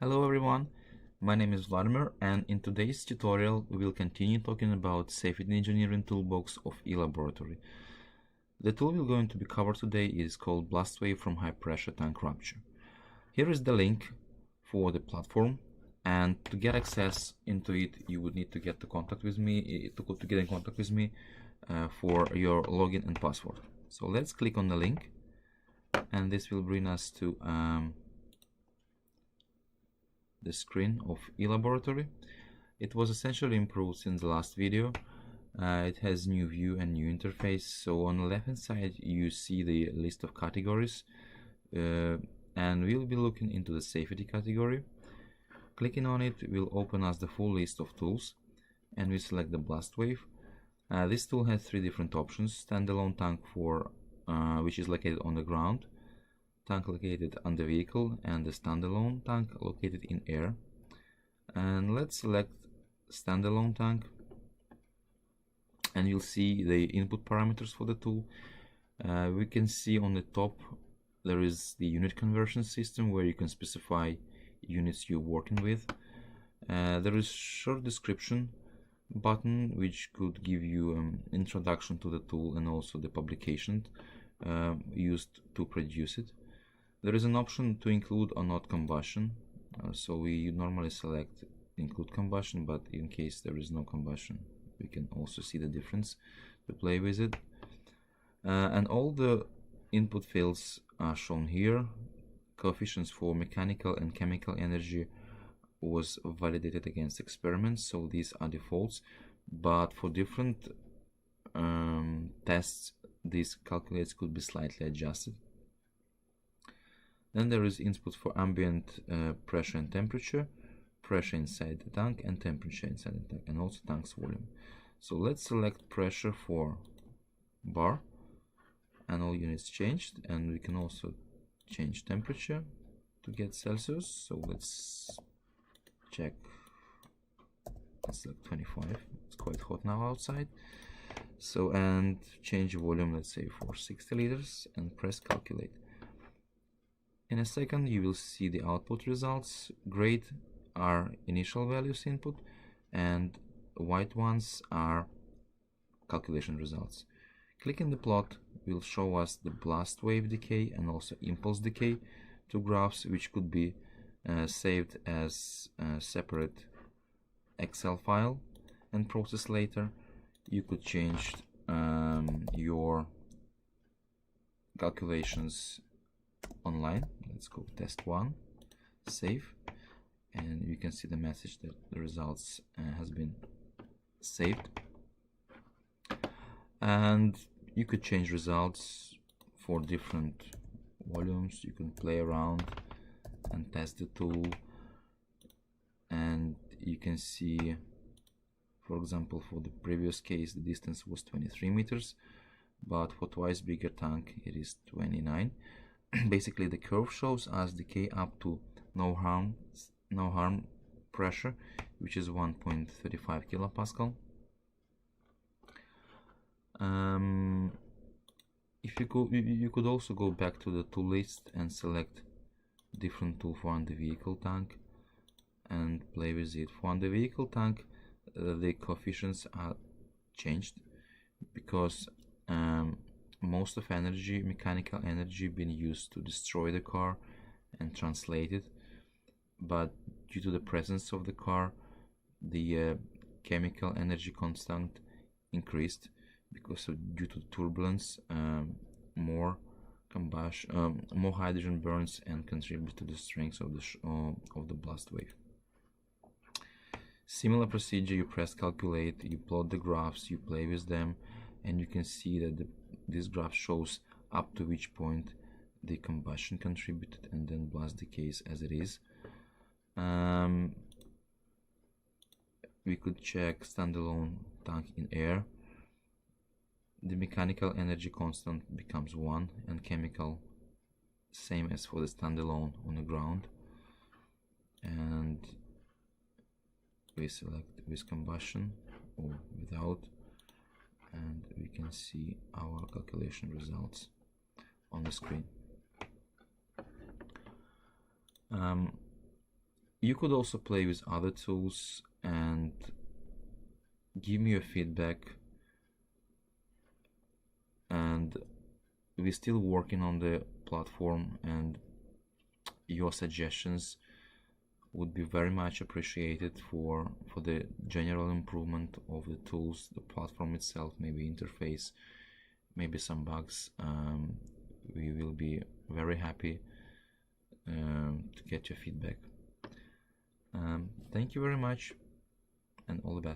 Hello everyone, my name is Vladimir, and in today's tutorial we will continue talking about safety engineering toolbox of eLaboratory. The tool we're going to be covered today is called Blast Wave from High Pressure Tank Rupture. Here is the link for the platform, and to get access into it you would need to get in contact with me for your login and password. So let's click on the link, and this will bring us to the screen of eLaboratory. It was essentially improved since the last video. It has new view and new interface. So on the left hand side you see the list of categories, and we'll be looking into the safety category. Clicking on it will open us the full list of tools, and we select the Blast Wave. This tool has three different options: standalone tank for which is located on the ground, tank located on the vehicle, and the standalone tank located in air. And let's select standalone tank, and you'll see the input parameters for the tool. We can see on the top there is the unit conversion system where you can specify units you're working with. There is short description button which could give you an introduction to the tool and also the publication used to produce it. There is an option to include or not combustion, so we normally select include combustion, but in case there is no combustion we can also see the difference to play with it. And all the input fields are shown here. Coefficients for mechanical and chemical energy was validated against experiments, so these are defaults, but for different tests these calculates could be slightly adjusted. Then there is input for ambient pressure and temperature, pressure inside the tank and temperature inside the tank, and also tank's volume. So let's select pressure for bar, and all units changed, and we can also change temperature to get Celsius. So let's check, let's select 25, it's quite hot now outside. So, and change volume, let's say for 60 liters, and press calculate. In a second you will see the output results. Gray are initial values input, and white ones are calculation results. Clicking the plot will show us the blast wave decay and also impulse decay, two graphs which could be saved as a separate Excel file and processed later. You could change your calculations online. Let's go test 1, save, and you can see the message that the results has been saved. And you could change results for different volumes. You can play around and test the tool, and you can see, for example, for the previous case the distance was 23 meters, but for twice bigger tank it is 29. Basically the curve shows us decay up to no harm pressure, which is 1.35 kilopascal. If you could also go back to the tool list and select different tool for the vehicle tank and play with it. For the vehicle tank the coefficients are changed because most of energy, mechanical energy, been used to destroy the car and translate it, but due to the presence of the car the chemical energy constant increased because due to turbulence more combustion, more hydrogen burns and contributes to the strength of the blast wave. Similar procedure, you press calculate, you plot the graphs, you play with them, and you can see that this graph shows up to which point the combustion contributed, and then blast decays as it is. We could check standalone tank in air. The mechanical energy constant becomes 1 and chemical same as for the standalone on the ground, and we select with combustion or without, and we can see our calculation results on the screen. You could also play with other tools and give me your feedback, and we're still working on the platform, and your suggestions would be very much appreciated for the general improvement of the tools, the platform itself, maybe interface, maybe some bugs. We will be very happy to get your feedback. Thank you very much, and all the best.